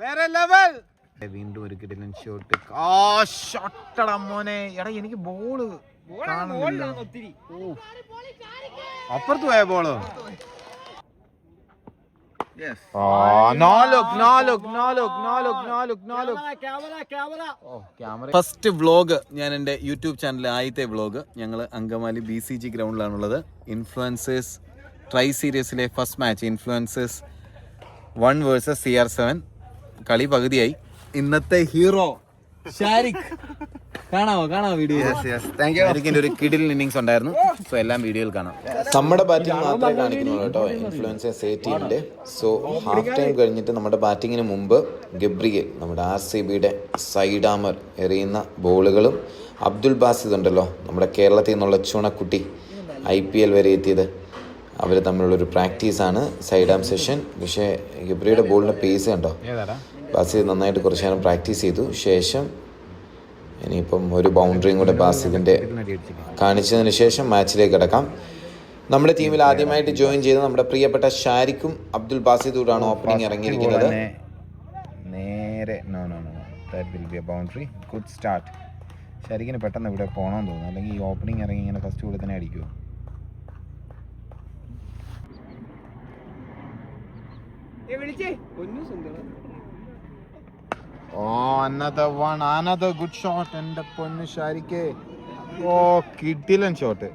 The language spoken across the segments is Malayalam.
വേറെ ലെവൽ. വീണ്ടും ഒരു കിടിലൻ ഷോട്ട്. ഷോട്ടടാ മോനെ. എടാ എനിക്ക് ബോള് അപ്പുറത്ത് പോയ ബോള്. ഫസ്റ്റ് വ്ലോഗ് ഞാൻ എൻ്റെ യൂട്യൂബ് ചാനലിലെ ആദ്യത്തെ വ്ലോഗ്. ഞങ്ങൾ അങ്കമാലി BCG ഗ്രൗണ്ടിലാണുള്ളത്. ഇൻഫ്ലുവൻസേഴ്സ് ട്രൈ സീരീസിലെ first match influencers 1 vs CR7. കളി പകുതിയായി. ഇന്നത്തെ ഹീറോ ഷാരിഖ്. കാണാമോ വീഡിയോ? ഷാരിഖിന്റെ ഒരു കിടിലൻ ഇന്നിങ്സ് ഉണ്ടായിരുന്നു. സോ എല്ലാം വീഡിയോയിൽ കാണാം. നമ്മുടെ ബാറ്റിംഗ് മാത്രമേ കാണിക്കുന്നുള്ളൂ കേട്ടോ ഇൻഫ്ലുവൻസേഴ്സ് A ടീമിന്റെ. സോ ഹാഫ് ടൈം കഴിഞ്ഞിട്ട് നമ്മുടെ ബാറ്റിങ്ങിന് മുമ്പ് ഗബ്രിയേൽ നമ്മുടെ RCBയുടെ സൈഡ് ആമർ എറിയുന്ന ബോളുകളും അബ്ദുൽ ബാസിദ് ഉണ്ടല്ലോ നമ്മുടെ കേരളത്തിൽ നിന്നുള്ള ചുണക്കുട്ടി IPL വരെ എത്തിയത്, അവർ തമ്മിലുള്ളൊരു പ്രാക്ടീസാണ് സൈഡ് ആം സെഷൻ. പക്ഷേ ഗബ്രിയുടെ ബോളിൻ്റെ പേസ് കണ്ടോ, ബാസിദ് നന്നായിട്ട് കുറച്ച് നേരം പ്രാക്ടീസ് ചെയ്തു. ശേഷം ഇനിയിപ്പം ഒരു ബൗണ്ടറിയും കൂടെ ബാസിദിൻ്റെ കാണിച്ചതിന് ശേഷം മാച്ചിലേക്ക് കിടക്കാം. നമ്മുടെ ടീമിൽ ആദ്യമായിട്ട് ജോയിൻ ചെയ്ത നമ്മുടെ പ്രിയപ്പെട്ട ഷാരിഖും അബ്ദുൽ ബാസിദൂടാണ് ഓപ്പണിംഗ് ഇറങ്ങിയിരിക്കുന്നത്. നേരെ ബൗണ്ടറി. Good start. ഷാരിഖിന് പെട്ടെന്ന് ഇവിടെ പോകണമെന്ന് തോന്നുന്നു, അല്ലെങ്കിൽ ഈ ഓപ്പണിംഗ് ഇറങ്ങി ഇങ്ങനെ ഫസ്റ്റ് കൂടെ തന്നെ അടിക്കുമോ? another good shot. എൻ്റെ പൊന്നു ഷാരിഖ്. കിടിലൻ ഷോട്ട്.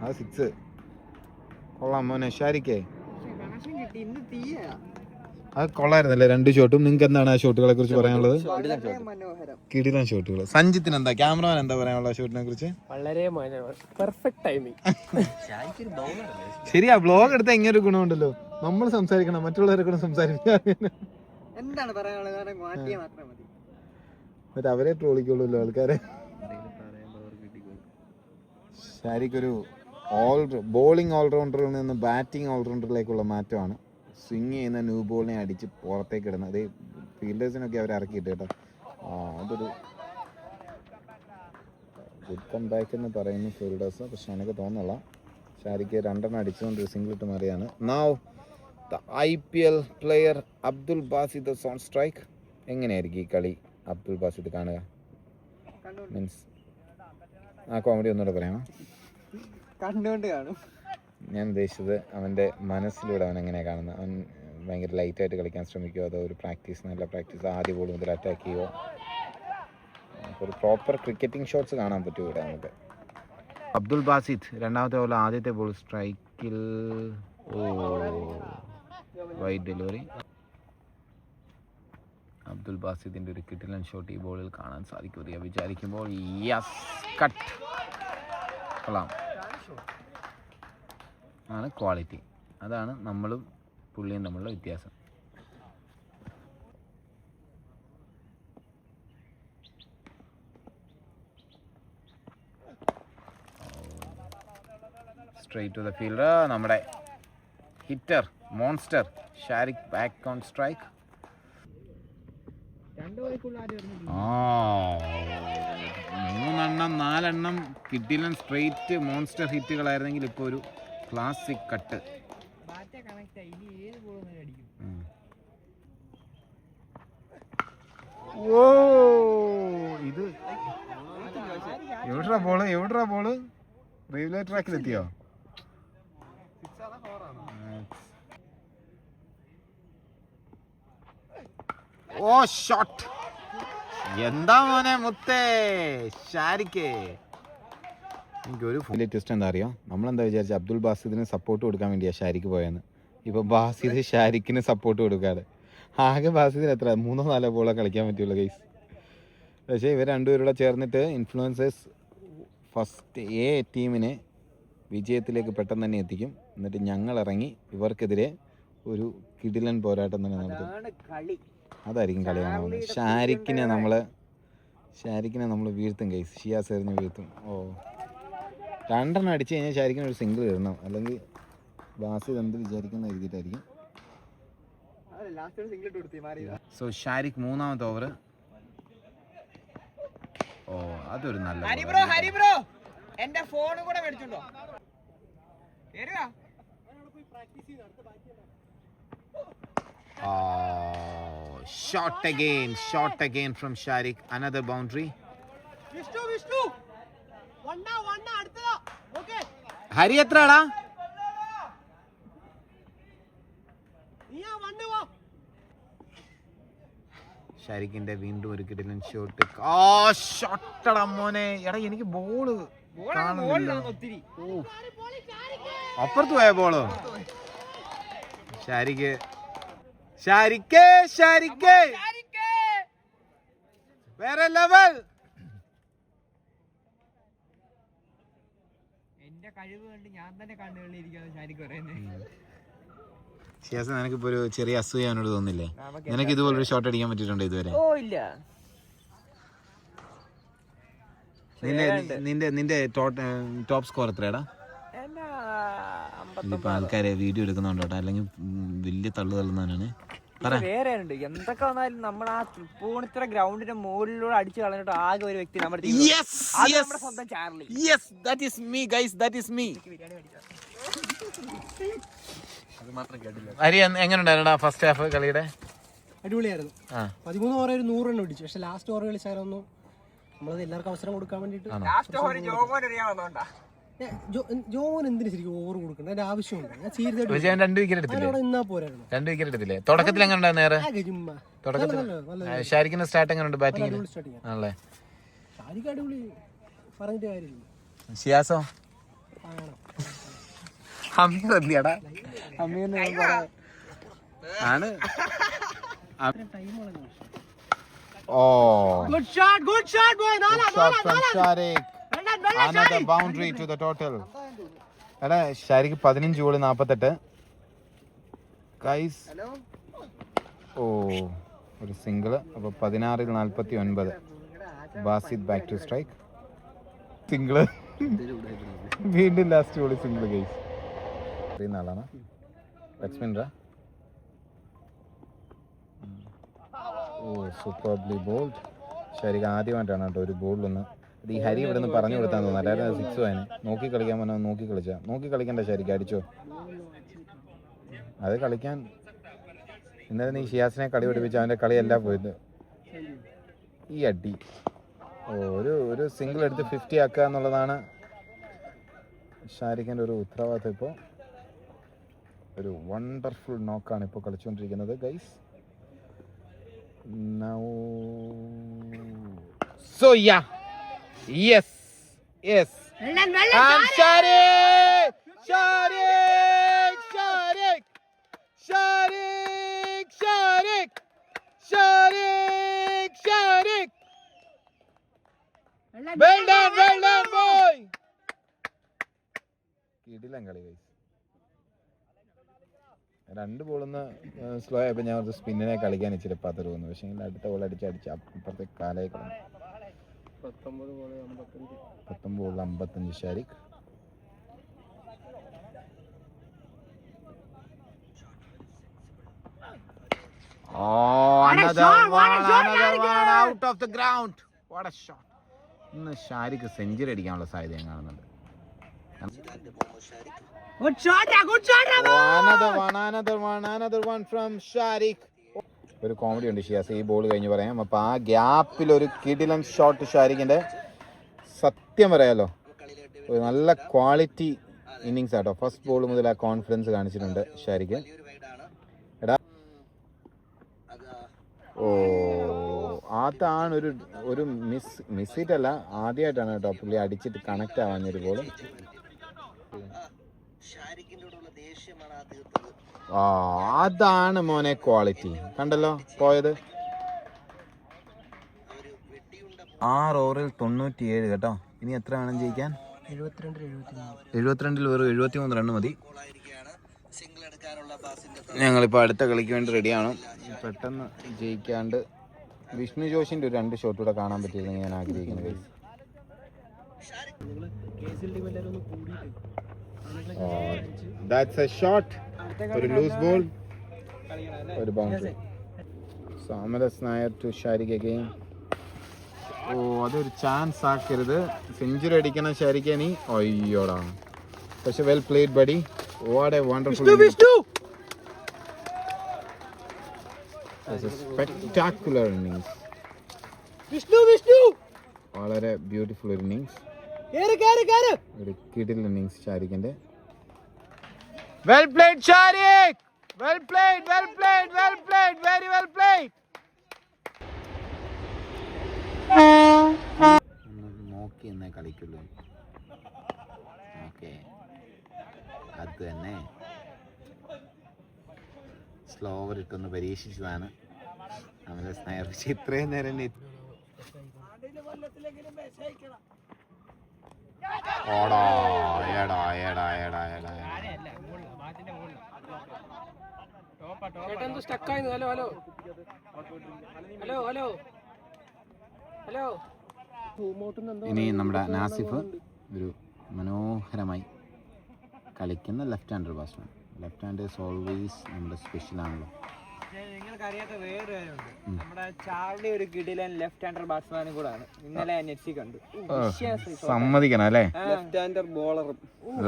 അത് 6. കൊള്ളാം മോനെ ഷാരിഖ്. അത് കൊള്ളായിരുന്നല്ലേ 2 ഷോട്ടും? നിങ്ങൾക്ക് എന്താണ് ആ ഷോട്ടുകളെ കുറിച്ച് പറയാനുള്ളത്? കിടിലൻ ഷോട്ടുകൾ. സഞ്ജിത്തിന് എന്താ, ക്യാമറമാൻ എന്താ പറയാനുള്ള ഷോട്ടിനെ കുറിച്ച്? വളരെ പെർഫെക്റ്റ് ടൈമിംഗ്. ശരിയാ, ബ്ലോഗ് എടുത്ത ഇങ്ങനെ ഒരു ഗുണമുണ്ടല്ലോ, നമ്മൾ സംസാരിക്കണം, മറ്റുള്ളവരെ കൂടെ സംസാരിക്കാൻ. എന്താണ് പറയാനുള്ളത്? എന്നിട്ട് അവരെ ട്രോളിക്കുള്ളൂല്ലോ ആൾക്കാരെ. ഷാരിഖ് ഒരു ബോളിംഗ് ഓൾറൗണ്ടറിൽ നിന്ന് ബാറ്റിംഗ് ഓൾറൗണ്ടറിലേക്കുള്ള മാറ്റമാണ്. സ്വിങ് ചെയ്യുന്ന ന്യൂ ബോളിനെ അടിച്ച് പുറത്തേക്ക് ഇടുന്നത്. അതേ ഫീൽഡേഴ്സിനൊക്കെ അവർ ഇറക്കിയിട്ട് കേട്ടോ. അതൊരു ഗുഡ് കം ബാക്ക് എന്ന് പറയുന്നു ഫീൽഡേഴ്സ്. പക്ഷെ എനിക്ക് തോന്നുന്നില്ല. ഷാരിഖ് 2 അടിച്ചുകൊണ്ട് സിംഗിൾ ഇട്ട് മാറിയാണ്. Now the IPL player Abdul Basid on strike. എങ്ങനെയായിരിക്കും ഈ കളി അബ്ദുൽ ബാസിദ് കാണുക? മീൻസ് ആ കോമഡി ഒന്നുകൂടെ പറയാമോ? കണ്ടുകൊണ്ട് കാണും. ഞാൻ ഉദ്ദേശിച്ചത് അവൻ്റെ മനസ്സിലൂടെ അവൻ എങ്ങനെയാണ് കാണുന്നത്. അവൻ ഭയങ്കര ലൈറ്റായിട്ട് കളിക്കാൻ ശ്രമിക്കുമോ, അതോ ഒരു നല്ല പ്രാക്ടീസ് ആദ്യ ബോൾ മുതൽ അറ്റാക്ക് ചെയ്യുമോ? ഒരു പ്രോപ്പർ ക്രിക്കറ്റിംഗ് ഷോട്ട്സ് കാണാൻ പറ്റും ഇവിടെ നമുക്ക്. അബ്ദുൽ ബാസിദ് രണ്ടാമത്തെ ബോൾ, ആദ്യത്തെ ബോൾ സ്ട്രൈക്കിൽ. Wide delivery. അബ്ദുൽ ബാസിദിൻ്റെ ഒരു കിടിലൻ ഷോട്ട് ഈ ബോളിൽ കാണാൻ സാധിക്കും വിചാരിക്കുമ്പോൾ. Yes, cut. കൊള്ളാം. ആണ് ക്വാളിറ്റി. അതാണ് നമ്മളും പുള്ളിയും തമ്മിലുള്ള വ്യത്യാസം. Straight to the fielder. നമ്മുടെ hitter monster Shariq back on strike. 3 4 കിടിലൻ സ്ട്രെയിറ്റ് മോൺസ്റ്റർ ഹിറ്റുകളായിരുന്നെങ്കിൽ ഇപ്പോൾ ഒരു ക്ലാസിക് കട്ട്. ഇത് എവിടാ ബോള് റെയിൽവേ ട്രാക്കിലെത്തിയോ? ഷോട്ട്. എന്താ മോനെ മുത്തേ ഷാരിഖ്. എനിക്കൊരു ട്വിസ്റ്റ് എന്താ അറിയോ, നമ്മളെന്താ വിചാരിച്ച അബ്ദുൽ ബാസിദിന് സപ്പോർട്ട് കൊടുക്കാൻ വേണ്ടിയാണ് ഷാരിഖ് പോയെന്ന്. ഇപ്പോൾ ബാസിദ് ഷാരിഖിന് സപ്പോർട്ട് കൊടുക്കാതെ ആകെ ബാസിദിന് എത്ര 3 4 ബോളോ കളിക്കാൻ പറ്റുള്ളൂ ഗൈസ്. പക്ഷേ ഇവർ രണ്ടുപേരുടെ ചേർന്നിട്ട് ഇൻഫ്ലുവൻസേഴ്സ് ഫസ്റ്റ് A ടീമിനെ വിജയത്തിലേക്ക് പെട്ടെന്ന് തന്നെ എത്തിക്കും. എന്നിട്ട് ഞങ്ങൾ ഇറങ്ങി ഇവർക്കെതിരെ ഒരു കിടിലൻ പോരാട്ടം തന്നെ നടത്തും. അതായിരിക്കും കളിയാണ്. ഷാരിഖിനെ നമ്മൾ വീഴ്ത്തും ഗൈസ്. ഷിയാസ് എറിഞ്ഞ് വീഴ്ത്തും. 2 അടിച്ച് കഴിഞ്ഞാൽ ഷാരിഖിന് ഒരു സിംഗിൾ ഇടണം, അല്ലെങ്കിൽ ബാസിദ് എന്ത് വിചാരിക്കുന്ന എഴുതിയിട്ടായിരിക്കും. സോ ഷാരിഖ് 3ാമത്തെ ഓവർ. അതൊരു നല്ല Oh, shot again from Sharik. Another boundary. Hari എത്രടാ? ഷാരിക്കിന്റെ വീണ്ടും ഒരു കിടിലൻ ഷോട്ട്. ഷോട്ടടാ മോനെ. എടാ എനിക്ക് ബോള് അപ്പുറത്ത് പോയ ബോളോ? ഷാരിക്ക് വേറെ ലെവൽ. എന്റെ കഴിവ് കണ്ട് ഞാൻ തന്നെ കണ്ണുകളിലിരിക്കുന്നു ശാരിക്ക് പറയുന്നത്. ഷിയാസ്, നിനക്കിപ്പോ ഒരു ചെറിയ അസൂയ അവനോട് തോന്നില്ലേ? നിനക്ക് ഇതുപോലൊരു ഷോട്ട് അടിക്കാൻ പറ്റിയിട്ടുണ്ടോ ഇതുവരെ? ഓ ഇല്ല. നിന്റെ ടോപ്പ് സ്കോർ എത്രയാടാ? ഇതിപ്പോ ആൾക്കാരെ വീഡിയോ എടുക്കുന്നുണ്ടോട്ടോ, അല്ലെങ്കിൽ വലിയ തള്ളു തള്ളുന്നവനാണ്. വേറെ ഉണ്ട്. എന്തൊക്കെ വന്നാലും നമ്മൾ ആ തൃപ്പൂണിത്തുറ ഗ്രൗണ്ടിന്റെ മുകളിലൂടെ അടിച്ചു കളഞ്ഞിട്ട് ആകെ ഒരു വ്യക്തി നമ്മുടെ സ്വന്തം ചാർലി. ഹരി, എങ്ങനെയുണ്ടായിരുന്നാ ഫസ്റ്റ് ഹാഫ് കളിയുടെ? അടിപൊളിയായിരുന്നു. 13 ഓവർ 100 റൺ അടിച്ചു. പക്ഷെ ലാസ്റ്റ് ഓവർ കളിച്ചാലൊന്നും നമ്മളത് എല്ലാവർക്കും അവസരം കൊടുക്കാൻ വേണ്ടിട്ട് ജോമോൻ എന്തിനു ശരിക്കും ഓവർ കൊടുക്കണ്ട, അതിന്റെ ആവശ്യമുണ്ട്. ഞാൻ സീരിയസ് 2 വിക്കറ്റ് എടുത്തില്ലേ? ഇന്നാ പോരായിരുന്നു. 2 വിക്കറ്റ് എടുത്തില്ലേ? തുടക്കത്തിൽ എങ്ങനെ ഉണ്ടായിരുന്നു? നേരെ തുടക്കത്തിൽ ഷാരിക്കിന്റെ സ്റ്റാർട്ട് എങ്ങനെ ബാറ്റിംഗ് ആണല്ലേ? ഷാരിക്ക് അടിപൊളി, പറഞ്ഞിട്ട് കാര്യമില്ല. ഷിയാസോ? ആണ്. Good shot boy. Another boundary to the total. എടാ ഷാരിക്ക് 15 ബോൾ 48. ഗൈസ്, ഒരു സിംഗിള്. അപ്പൊ 16 49. Basid back to strike. Single. വീണ്ടും ലാസ്റ്റ് ബോൾ സിംഗിള്. ഗൈസ്, അറിയുന്ന ആളാണ്. ബാറ്റ്സ്മാൻറാ. Superbly bold. ഷാരിക്ക് ആദ്യമായിട്ടാണ് കേട്ടോ ഒരു ബോളിലൊന്ന്. ഈ ഹരി ഇവിടെ നിന്ന് പറഞ്ഞു കൊടുത്താൽ തോന്നുന്നു. അല്ലാതെ 6 അതിന് നോക്കി കളിക്കാൻ പറഞ്ഞാൽ നോക്കി കളിക്കണ്ട ഷാരിക്ക്. അടിച്ചോ, അത് കളിക്കാൻ. ഇന്നലെ നീ ഷിയാസിനെ കളി പഠിപ്പിച്ച അവൻ്റെ കളിയല്ല പോയത്. ഈ അടി ഒരു സിംഗിൾ എടുത്ത് 50 ആക്കുക എന്നുള്ളതാണ് ഷാരിക്കിൻ്റെ ഒരു ഉത്തരവാദിത്തം. ഇപ്പോൾ ഒരു വണ്ടർഫുൾ നോക്കാണ് ഇപ്പോൾ കളിച്ചുകൊണ്ടിരിക്കുന്നത് guys. Now, so yeah, yes, and Sharik, well done boy. കിടിലൻ കളി ഗൈസ്. 2 ബോളൊന്ന് സ്ലോ ആയപ്പോൾ ഞാൻ ഒരു സ്പിന്നിനെ കളിക്കാൻ ഇച്ചിരി പതറ് തോന്നുന്നു. പക്ഷേ അടുത്ത ബോൾ അടിച്ച് അപ്പുറത്തെ കാലായി കളഞ്ഞു. 19 ball 55 ഷാരിക്ക്. Another one out of the ground. What a shot. ഇന്ന് ഷാരിക്ക് സെഞ്ചുറി അടിക്കാനുള്ള സാധ്യത ഞാൻ കാണുന്നുണ്ട്. Another one from Sharik. ഒരു കോമഡി ഉണ്ട് ഷിയാസ്, ഈ ബോൾ കഴിഞ്ഞ് പറയാം. അപ്പൊ ആ ഗ്യാപ്പിൽ ഒരു കിടിലൻ ഷോട്ട് ഷാരിക്കിന്റെ. സത്യം പറയാലോ, ഒരു നല്ല ക്വാളിറ്റി ഇന്നിങ്സ് ആട്ടോ. ഫസ്റ്റ് ബോൾ മുതൽ ആ കോൺഫിഡൻസ് കാണിച്ചിട്ടുണ്ട് ഷാരിക്ക്. എടാ അതാണ് ഒരു മിസ് ഹിറ്റ് അല്ല, ആദ്യമായിട്ടാണ് കേട്ടോ പുള്ളി അടിച്ചിട്ട് കണക്ട് ആവാഞ്ഞൊരു ബോൾ. അതാണ് മോനെ ക്വാളിറ്റി. കണ്ടല്ലോ പോയത്. 6 ഓവറിൽ 97 കേട്ടോ. ഇനി എത്ര വേണം ജയിക്കാൻ? 72 വെറും 73 റണ്ണ് മതി. ഞങ്ങളിപ്പോൾ അടുത്ത കളിക്ക് വേണ്ടി റെഡിയാണ്. പെട്ടെന്ന് ജയിക്കാണ്ട് വിഷ്ണു ജോഷിന്റെ ഒരു 2 ഷോട്ട് കൂടെ കാണാൻ പറ്റിയെന്ന് ഞാൻ ആഗ്രഹിക്കുന്നത്. That's a shot. ഒരു ലൂസ് ബോൾ, ഒരു boundary. Samaras Nair to Shariq again. അതൊരു ചാൻസ് ആക്കരുത്. സെഞ്ചുറി അടിക്കണം ഷാരിക്ക് നീ. അയ്യോടാ. പക്ഷെ well played buddy. What a wonderful Vishnu! That's a spectacular innings. Vishnu! വളരെ ബ്യൂട്ടിഫുൾ ഇന്നിങ്സ്. Carry! ഒരു കിടിൽ ഇന്നിങ്സ് ഷാരിഖിന്റെ. Well played Shariq. Well played. Very well played. നോക്കി എന്നേ കളിക്കുള്ളൂ. ഓക്കെ, അത് തന്നെ സ്ലോ ഓവർ ഇട്ടൊന്ന് പരീക്ഷിച്ചതാണ് നമ്മളെ സ്നേഹ. പക്ഷെ ഇത്രയും നേരം ഓടാ ഏടാ ഇനി നമ്മുടെ നാസിഫ് ഒരു മനോഹരമായി കളിക്കുന്ന left hander batsman. Left hand is always നമ്മുടെ സ്പെഷ്യൽ ആണല്ലോ. നിങ്ങൾക്ക് അറിയാത്ത വേറൊരു കാര്യമുണ്ട്, നമ്മുടെ ചാർലി ഒരു കിടിലൻ ലെഫ്റ്റ് ഹാൻഡർ ബാറ്റ്സ്മാനും കൂടാണ്. ഇന്നലെ നെറ്റ്സി കണ്ടു. സമ്മതിക്കണം അല്ലേ? ലെഫ്റ്റ് ഹാൻഡർ ബോളറും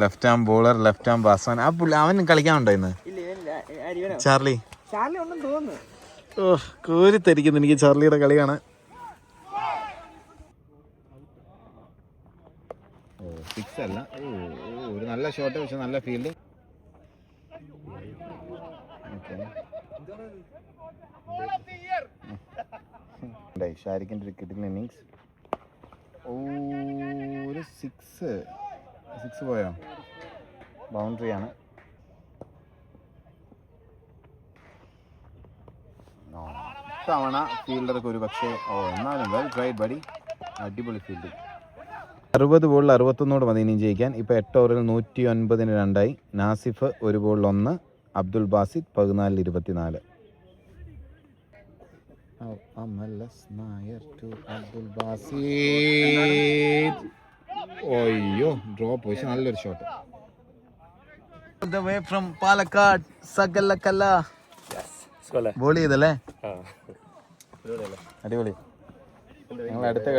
left hand bowler, left hand batsman. ആ പുള്ളി അവൻ കളിക്കാനുണ്ടോ ഇന്ന്? ചാർലി ഒന്നും തോന്നുന്നു. കോരിത്തരിക്കുന്നു എനിക്ക് ചാർലിയുടെ കളി കാണാൻ. സിക്സ് അല്ല, ഒരു നല്ല ഷോട്ട്, പക്ഷെ നല്ല ഫീൽഡിങ്. ഷാരിഖിന്റെ ഒരു കിടിലൻ ഇന്നിങ്സ്. ഒരു സിക്സ് പോയോ? ബൗണ്ടറി ആണ്. തവണ ഫീൽഡർക്ക് ഒരു പക്ഷേ എന്നാലും വെൽ ട്രൈഡ് ബഡി, അടിപൊളി ഫീൽഡിങ്. 60 ബോളിൽ 61 മതി ഇനിയും ജയിക്കാൻ. ഇപ്പോൾ 8 ഓവറിൽ 109 നാസിഫ് 1 ബോളിൽ 1, അബ്ദുൽ ബാസിദ് 14-24. അയ്യോ ഡ്രോപ്പ്, പക്ഷെ നല്ലൊരു ഷോട്ട്. പാലക്കാട് സകലകല ബോൾ ചെയ്തല്ലേ, അടിപൊളി. ഞങ്ങൾ അടുത്ത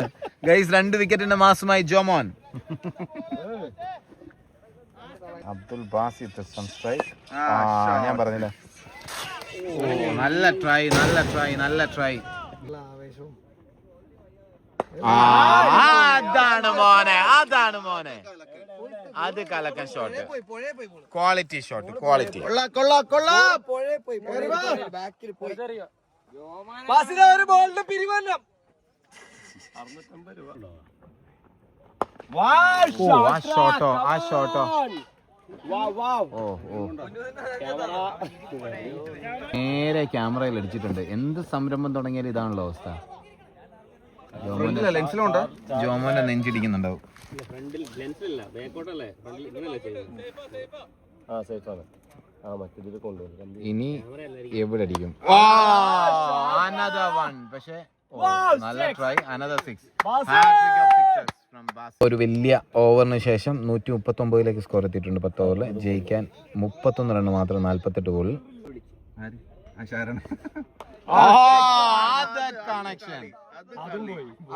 ഗൈസ് 2 വിക്കറ്റിന്റെ മാസമായി ജോമോൻ. അബ്ദുൽ ബാസിദ് സ്ട്രൈക്ക്. ഞാൻ പറഞ്ഞില്ല, നല്ല ട്രൈ. അതാണ് മോനെ അത് കലക്കൻ ഷോട്ട്, ക്വാളിറ്റി ഷോട്ട്, ക്വാളിറ്റി. ആ ഷോട്ടോ നേരെ ക്യാമറയിൽ അടിച്ചിട്ടുണ്ട്. എന്ത് സംരംഭം തുടങ്ങിയാലും ഇതാണല്ലോ അവസ്ഥ. ജോമോന്റെ നെഞ്ചിടിക്കുന്നുണ്ടാവും. ഇനി എവിടെ അടിക്കും? പക്ഷേ നല്ല ട്രൈ, അനദർ 6. ഒരു വലിയ ഓവറിന് ശേഷം 139 സ്കോർ എത്തിയിട്ടുണ്ട്. 10 ഓവറിൽ ജയിക്കാൻ 31 റൺ മാത്രം, 48 ബോളിൽ.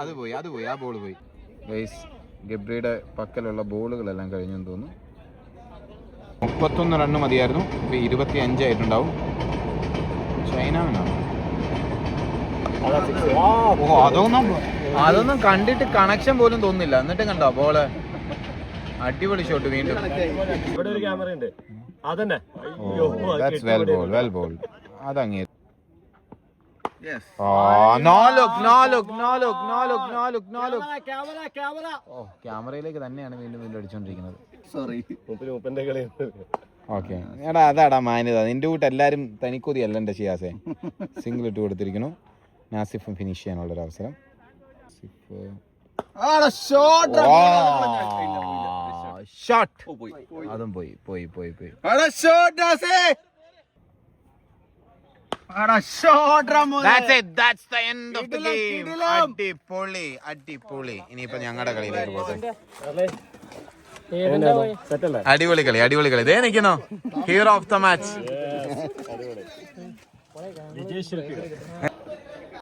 അത് പോയി, ആ ബോൾ പോയി. ഗൈസ് ഗബ്രിയുടെ പക്കലുള്ള ബോളുകളെല്ലാം കഴിഞ്ഞെന്ന് തോന്നുന്നു. 31 റണ്ണ് മതിയായിരുന്നു, ഇപ്പൊ 25 ആയിട്ടുണ്ടാവും. ചൈനാണ്. അതൊന്നും കണ്ടിട്ട് കണക്ഷൻ പോലും തോന്നുന്നില്ല. എന്നിട്ട് കണ്ടോ ബോള്, അടിപൊളി ഷോട്ട് വീണ്ടും. അതങ്ങേ ക്യാമറയിലേക്ക് തന്നെയാണ് വീണ്ടും അടിച്ചോണ്ടിരിക്കുന്നത്. ഓക്കെ എടാ, അതാടാ മാന്യത. നിന്റെ കൂട്ട് എല്ലാരും തനിക്കൊതി അല്ല എന്റെ ഷിയാസെ. സിംഗിൾ ഇട്ട് കൊടുത്തിരിക്കുന്നു. നാസിഫും ഫിനിഷ് ചെയ്യാനുള്ളൊരു അവസരം. അതും പോയി. അടിപൊളി. ഇനിയിപ്പോ ഞങ്ങളുടെ കളിയിലേക്ക് പോട്ടെ. അടിപൊളി കളി. ഇതേ നിൽക്കുന്നു ഹീറോ ഓഫ് ദ മാച്ച്.